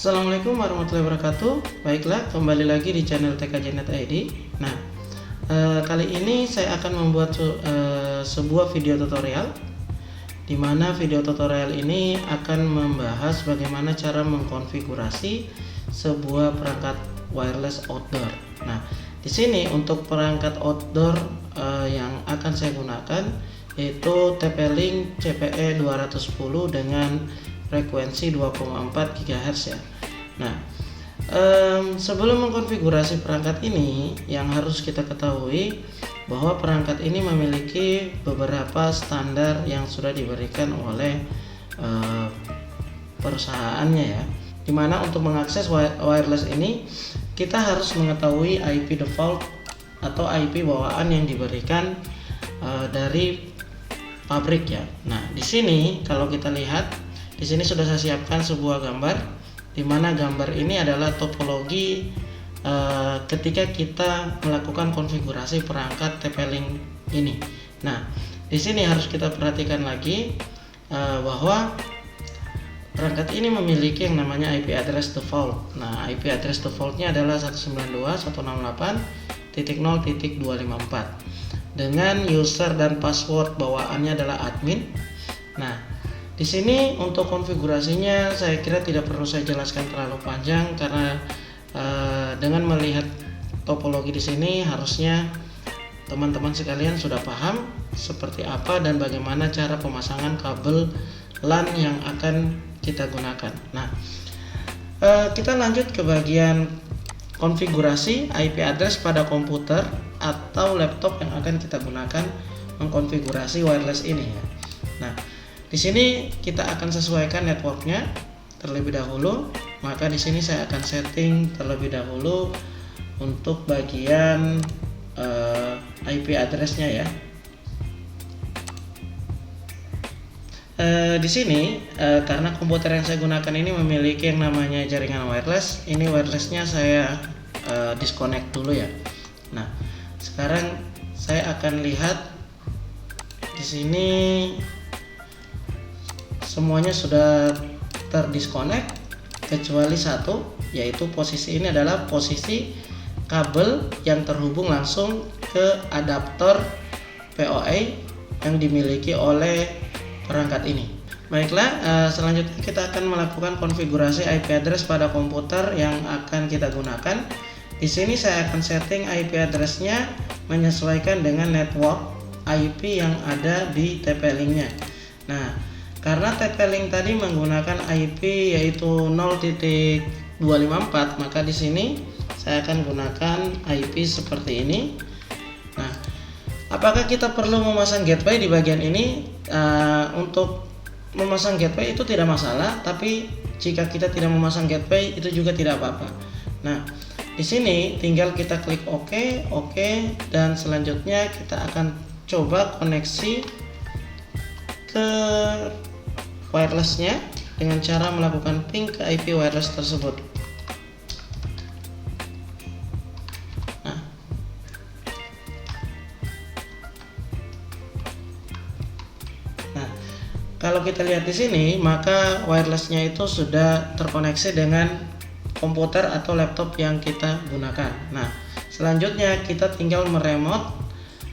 Assalamualaikum warahmatullahi wabarakatuh. Baiklah, kembali lagi di channel TKJ Net ID. Nah, kali ini saya akan membuat sebuah video tutorial, di mana video tutorial ini akan membahas bagaimana cara mengkonfigurasi sebuah perangkat wireless outdoor. Nah, di sini untuk perangkat outdoor yang akan saya gunakan yaitu TP-Link CPE 210 dengan frekuensi 2,4 GHz ya. Nah, sebelum mengkonfigurasi perangkat ini, yang harus kita ketahui bahwa perangkat ini memiliki beberapa standar yang sudah diberikan oleh perusahaannya ya. Dimana untuk mengakses wireless ini kita harus mengetahui IP default atau IP bawaan yang diberikan dari pabrik ya. Nah, di sini kalau kita lihat, di sini sudah saya siapkan sebuah gambar, di mana gambar ini adalah topologi ketika kita melakukan konfigurasi perangkat TP-Link ini. Nah, di sini harus kita perhatikan lagi bahwa perangkat ini memiliki yang namanya IP address default. Nah, IP address defaultnya adalah 192.168.0.254 dengan user dan password bawaannya adalah admin. Nah, di sini untuk konfigurasinya saya kira tidak perlu saya jelaskan terlalu panjang, karena dengan melihat topologi di sini harusnya teman-teman sekalian sudah paham seperti apa dan bagaimana cara pemasangan kabel LAN yang akan kita gunakan. Nah, kita lanjut ke bagian konfigurasi IP address pada komputer atau laptop yang akan kita gunakan mengkonfigurasi wireless ini ya. Nah, di sini kita akan sesuaikan networknya terlebih dahulu. Maka di sini saya akan setting terlebih dahulu untuk bagian IP addressnya ya. Di sini karena komputer yang saya gunakan ini memiliki yang namanya jaringan wireless, ini wirelessnya saya disconnect dulu ya. Nah, sekarang saya akan lihat di sini semuanya sudah terdisconnect kecuali satu, yaitu posisi ini adalah posisi kabel yang terhubung langsung ke adaptor POA yang dimiliki oleh perangkat ini. Baiklah, selanjutnya kita akan melakukan konfigurasi IP address pada komputer yang akan kita gunakan. Di sini saya akan setting IP addressnya menyesuaikan dengan network IP yang ada di TP-Link-nya. Nah, karena TP-Link tadi menggunakan IP yaitu 0.254, maka di sini saya akan gunakan IP seperti ini. Nah, apakah kita perlu memasang gateway di bagian ini? Untuk memasang gateway itu tidak masalah, tapi jika kita tidak memasang gateway itu juga tidak apa-apa. Nah, di sini tinggal kita klik OK, dan selanjutnya kita akan coba koneksi ke wirelessnya dengan cara melakukan ping ke IP wireless tersebut. Nah, kalau kita lihat di sini, maka wirelessnya itu sudah terkoneksi dengan komputer atau laptop yang kita gunakan. Nah, selanjutnya kita tinggal meremote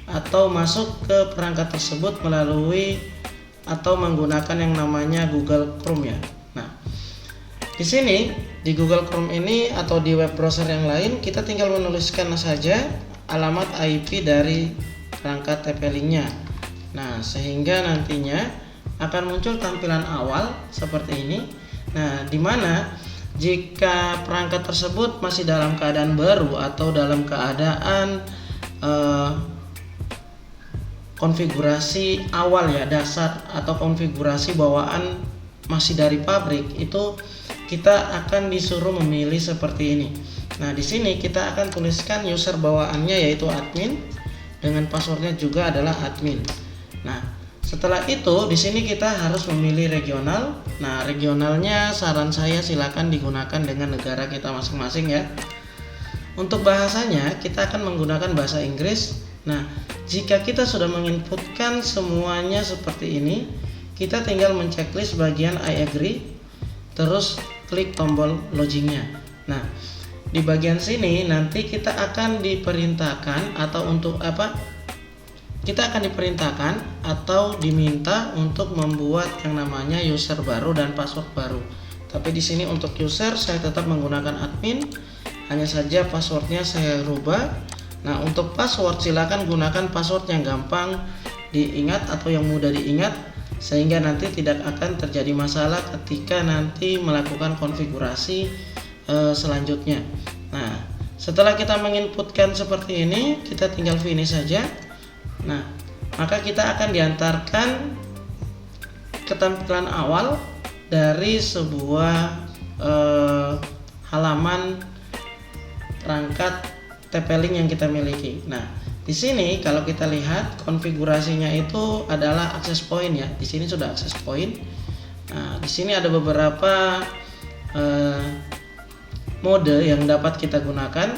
atau masuk ke perangkat tersebut melalui atau menggunakan yang namanya Google Chrome ya. Nah, di sini di Google Chrome ini atau di web browser yang lain, kita tinggal menuliskan saja alamat IP dari perangkat TP-Link-nya. Nah, sehingga nantinya akan muncul tampilan awal seperti ini. Nah, di mana jika perangkat tersebut masih dalam keadaan baru atau dalam keadaan konfigurasi awal ya, dasar atau konfigurasi bawaan masih dari pabrik, itu kita akan disuruh memilih seperti ini. Nah, di sini kita akan tuliskan user bawaannya yaitu admin dengan passwordnya juga adalah admin. Nah, setelah itu di sini kita harus memilih regional. Nah, regionalnya saran saya silakan digunakan dengan negara kita masing-masing ya. Untuk bahasanya kita akan menggunakan bahasa Inggris. Nah, jika kita sudah menginputkan semuanya seperti ini, kita tinggal menceklis bagian I agree, terus klik tombol logingnya. Nah, di bagian sini nanti kita akan diperintahkan atau diminta untuk membuat yang namanya user baru dan password baru. Tapi di sini untuk user saya tetap menggunakan admin, hanya saja passwordnya saya rubah. Nah, untuk password silakan gunakan password yang gampang diingat atau yang mudah diingat, sehingga nanti tidak akan terjadi masalah ketika nanti melakukan konfigurasi selanjutnya. Nah, setelah kita menginputkan seperti ini, kita tinggal finish saja. Nah, maka kita akan diantarkan ke tampilan awal dari sebuah halaman perangkat TP-Link yang kita miliki. Nah, di sini kalau kita lihat konfigurasinya itu adalah access point ya. Di sini sudah access point. Nah, di sini ada beberapa mode yang dapat kita gunakan,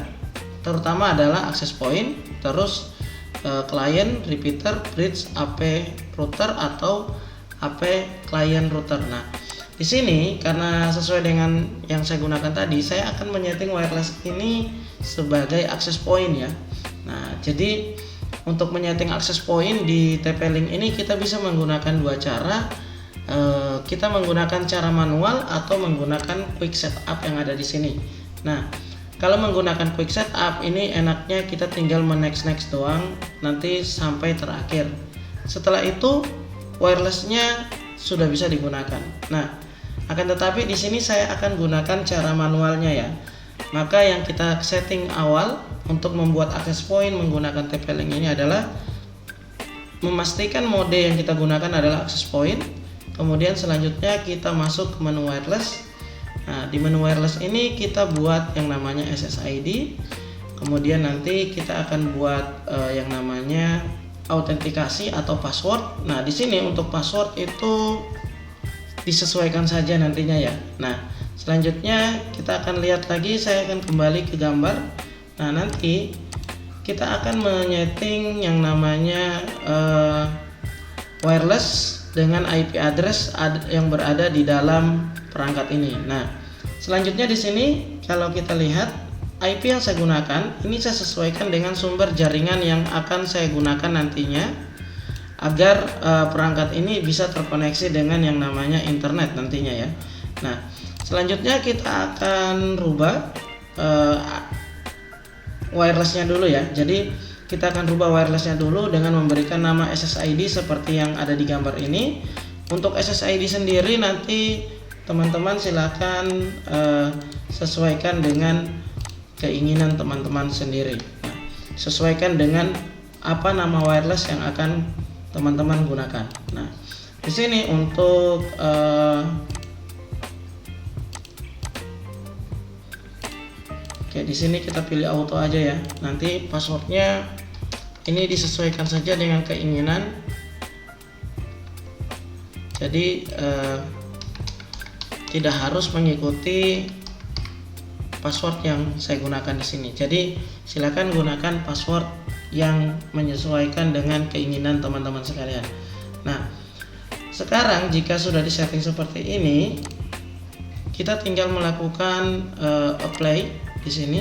terutama adalah access point, terus client, repeater, bridge, AP router atau AP client router. Nah, di sini karena sesuai dengan yang saya gunakan tadi, saya akan menyeting wireless ini sebagai access point ya. Nah, jadi untuk menyeting access point di TP-Link ini kita bisa menggunakan dua cara. Kita menggunakan cara manual atau menggunakan quick setup yang ada di sini. Nah, kalau menggunakan quick setup ini enaknya kita tinggal next doang nanti sampai terakhir. Setelah itu wirelessnya sudah bisa digunakan. Nah, akan tetapi di sini saya akan gunakan cara manualnya ya. Maka yang kita setting awal untuk membuat access point menggunakan TP-Link ini adalah memastikan mode yang kita gunakan adalah access point. Kemudian selanjutnya kita masuk ke menu wireless. Nah, di menu wireless ini kita buat yang namanya SSID. Kemudian nanti kita akan buat yang namanya autentikasi atau password. Nah, di sini untuk password itu disesuaikan saja nantinya ya. Nah, selanjutnya kita akan lihat lagi, saya akan kembali ke gambar. Nah, nanti kita akan menyeting yang namanya wireless dengan IP address yang berada di dalam perangkat ini. Nah, selanjutnya di sini kalau kita lihat IP yang saya gunakan ini saya sesuaikan dengan sumber jaringan yang akan saya gunakan nantinya agar perangkat ini bisa terkoneksi dengan yang namanya internet nantinya ya. Nah, selanjutnya kita akan rubah wirelessnya dulu ya. Jadi kita akan rubah wirelessnya dulu dengan memberikan nama SSID seperti yang ada di gambar ini. Untuk SSID sendiri nanti teman-teman silakan sesuaikan dengan keinginan teman-teman sendiri. Nah, sesuaikan dengan apa nama wireless yang akan teman-teman gunakan. Nah, di sini untuk oke, di sini kita pilih auto aja ya. Nanti passwordnya ini disesuaikan saja dengan keinginan. Jadi tidak harus mengikuti password yang saya gunakan di sini. Jadi silakan gunakan password yang menyesuaikan dengan keinginan teman-teman sekalian. Nah, sekarang jika sudah disetting seperti ini, kita tinggal melakukan apply di sini.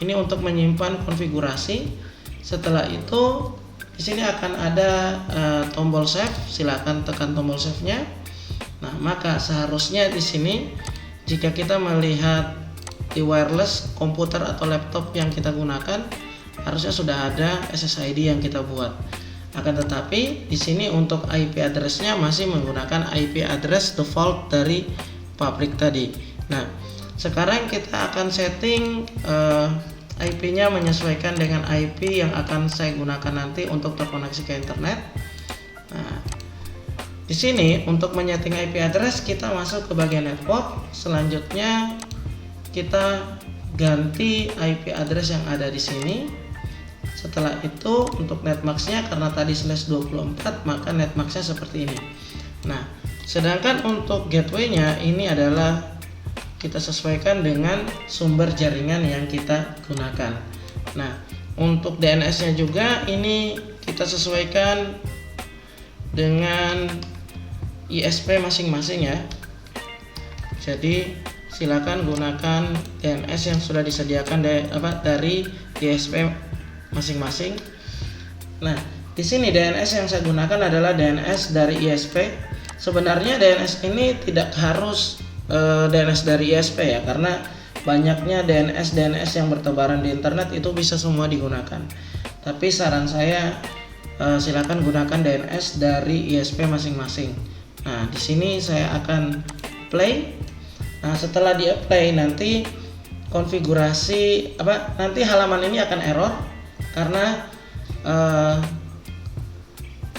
Ini untuk menyimpan konfigurasi. Setelah itu di sini akan ada tombol save. Silakan tekan tombol save-nya. Nah, maka seharusnya di sini jika kita melihat di wireless komputer atau laptop yang kita gunakan, harusnya sudah ada SSID yang kita buat. Akan tetapi di sini untuk IP address-nya masih menggunakan IP address default dari pabrik tadi. Nah, sekarang kita akan setting IP-nya menyesuaikan dengan IP yang akan saya gunakan nanti untuk terkoneksi ke internet. Nah, di sini untuk menyeting IP address kita masuk ke bagian network. Selanjutnya kita ganti IP address yang ada di sini. Setelah itu untuk netmax-nya karena tadi /24 maka netmax-nya seperti ini. Nah, sedangkan untuk gateway-nya ini adalah kita sesuaikan dengan sumber jaringan yang kita gunakan. Nah, untuk DNS-nya juga ini kita sesuaikan dengan ISP masing-masing ya. Jadi silakan gunakan DNS yang sudah disediakan dari ISP masing-masing. Nah, di sini DNS yang saya gunakan adalah DNS dari ISP. Sebenarnya DNS ini tidak harus DNS dari ISP ya, karena banyaknya DNS yang bertebaran di internet itu bisa semua digunakan. Tapi saran saya silakan gunakan DNS dari ISP masing-masing. Nah, di sini saya akan play. Nah, setelah di apply nanti konfigurasi nanti halaman ini akan error karena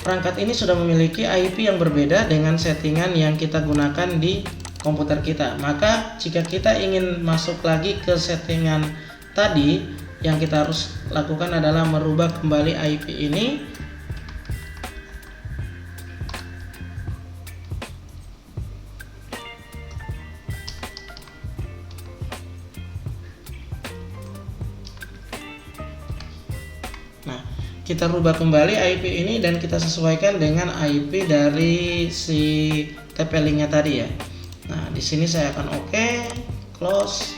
perangkat ini sudah memiliki IP yang berbeda dengan settingan yang kita gunakan di komputer kita. Maka jika kita ingin masuk lagi ke settingan tadi, yang kita harus lakukan adalah merubah kembali IP ini. Nah, kita rubah kembali IP ini dan kita sesuaikan dengan IP dari si TP-Link-nya tadi ya. Nah, di sini saya akan oke, close,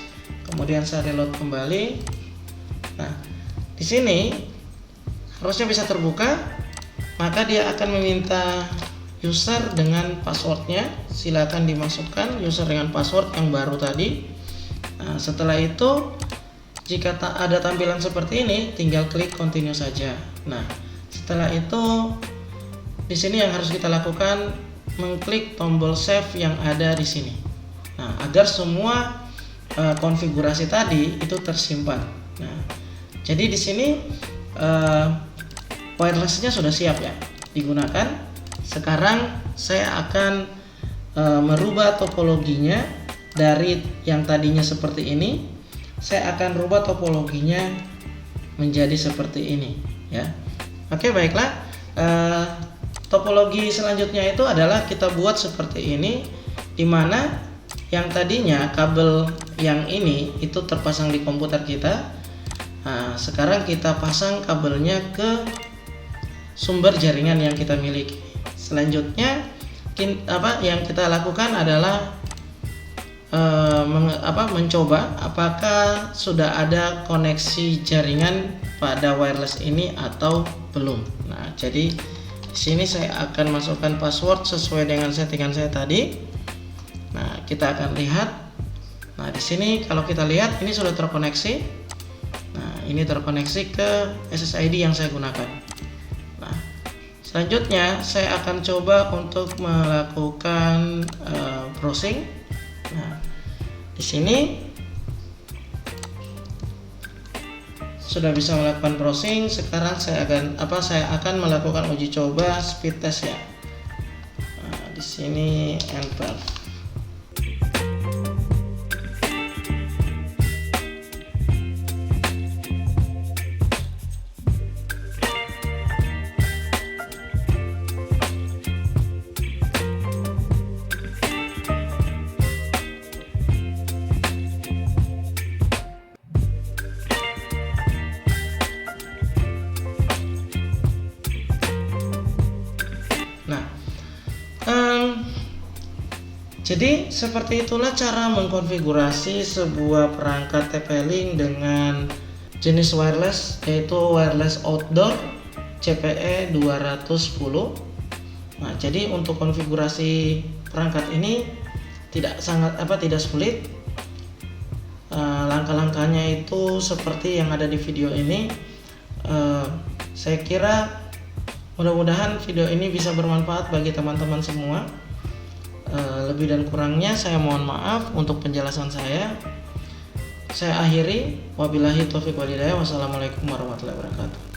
kemudian saya reload kembali. Nah, di sini harusnya bisa terbuka, maka dia akan meminta user dengan passwordnya. Silakan dimasukkan user dengan password yang baru tadi. Nah, setelah itu jika ada tampilan seperti ini, tinggal klik continue saja. Nah, setelah itu di sini yang harus kita lakukan mengklik tombol save yang ada di sini. Nah, agar semua konfigurasi tadi itu tersimpan. Nah, jadi di sini wirelessnya sudah siap ya digunakan. Sekarang saya akan merubah topologinya dari yang tadinya seperti ini. Saya akan rubah topologinya menjadi seperti ini ya. Oke, baiklah. Topologi selanjutnya itu adalah kita buat seperti ini, dimana yang tadinya kabel yang ini itu terpasang di komputer kita. Nah, sekarang kita pasang kabelnya ke sumber jaringan yang kita miliki. Selanjutnya yang kita lakukan adalah mencoba apakah sudah ada koneksi jaringan pada wireless ini atau belum. Nah, jadi di sini saya akan masukkan password sesuai dengan settingan saya tadi. Nah, kita akan lihat. Nah, di sini kalau kita lihat ini sudah terkoneksi. Nah, ini terkoneksi ke SSID yang saya gunakan. Nah, selanjutnya saya akan coba untuk melakukan browsing. Nah, di sini sudah bisa melakukan browsing. Sekarang saya akan melakukan uji coba speed test ya. Nah, di sini enter. Jadi seperti itulah cara mengkonfigurasi sebuah perangkat TP-Link dengan jenis wireless, yaitu wireless outdoor CPE 210. Nah, jadi untuk konfigurasi perangkat ini tidak sulit. Langkah-langkahnya itu seperti yang ada di video ini. Saya kira mudah-mudahan video ini bisa bermanfaat bagi teman-teman semua. Lebih dan kurangnya saya mohon maaf untuk penjelasan saya. Saya akhiri, wabillahi taufiq walhidayah. Wassalamualaikum warahmatullahi wabarakatuh.